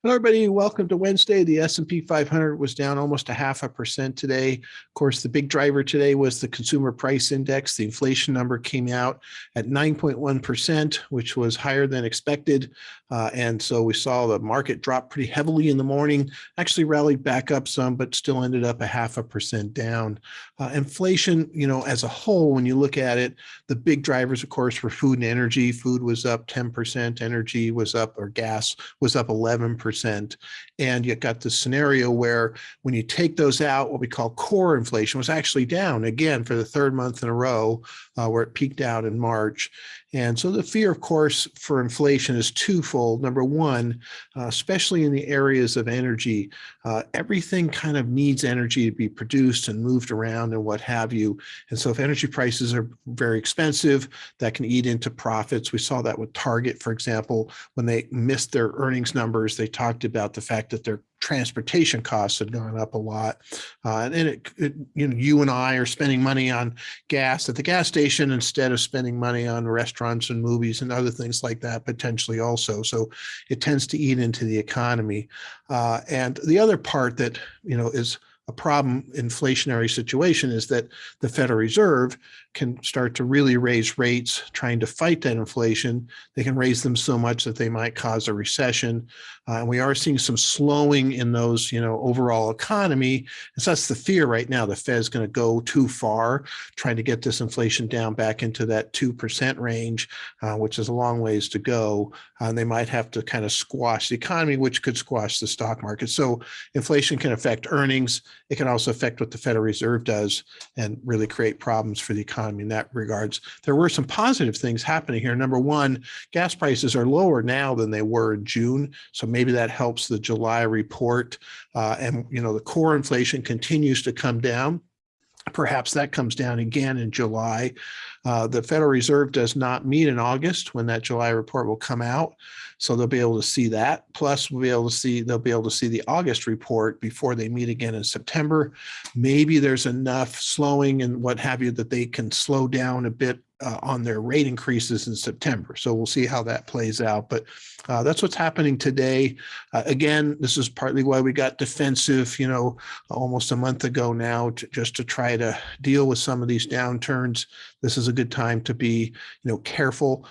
Hello, everybody. Welcome to Wednesday. The S&P 500 was down almost 0.5% today. Of course, the big driver today was the consumer price index. The inflation number came out at 9.1%, which was higher than expected. And so we saw the market drop pretty heavily in the morning, actually rallied back up some, but still ended up 0.5% down. Inflation, as a whole, when you look at it, the big drivers, of course, were food and energy. Food was up 10%, energy was up, or gas was up 11%. And you got the scenario where when you take those out, what we call core inflation was actually down again for the third month in a row, where it peaked out in March. And so the fear, of course, for inflation is twofold. Number one, especially in the areas of energy, everything kind of needs energy to be produced and moved around and what have you. And so if energy prices are very expensive, that can eat into profits. We saw that with Target, for example, when they missed their earnings numbers, they talked about the fact that their transportation costs had gone up a lot. And then you and I are spending money on gas at the gas station instead of spending money on restaurants and movies and other things like that, potentially also. So it tends to eat into the economy. And the other part that, is a problem inflationary situation is that the Federal Reserve can start to really raise rates trying to fight that inflation. They can raise them so much that they might cause a recession. And we are seeing some slowing in those, overall economy. And so that's the fear right now. The Fed's going to go too far, trying to get this inflation down back into that 2% range, which is a long ways to go. And they might have to kind of squash the economy, which could squash the stock market. So inflation can affect earnings. It can also affect what the Federal Reserve does and really create problems for the economy in that regards. There were some positive things happening here. Number one, gas prices are lower now than they were in June. So maybe that helps the July report. And the core inflation continues to come down. Perhaps that comes down again in July. The Federal Reserve does not meet in August when that July report will come out. So they'll be able to see that. Plus, they'll be able to see the August report before they meet again in September. Maybe there's enough slowing and what have you that they can slow down a bit on their rate increases in September. So we'll see how that plays out. But that's what's happening today. Again, this is partly why we got defensive, almost a month ago now, just to try to deal with some of these downturns. This is a good time to be, careful.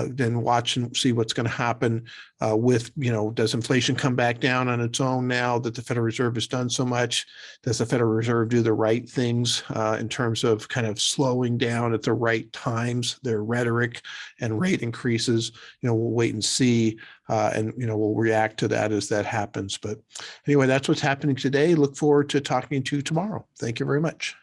Then watch and see what's going to happen with, does inflation come back down on its own now that the Federal Reserve has done so much? Does the Federal Reserve do the right things in terms of kind of slowing down at the right times, their rhetoric and rate increases? We'll wait and see. And we'll react to that as that happens. But anyway, that's what's happening today. Look forward to talking to you tomorrow. Thank you very much.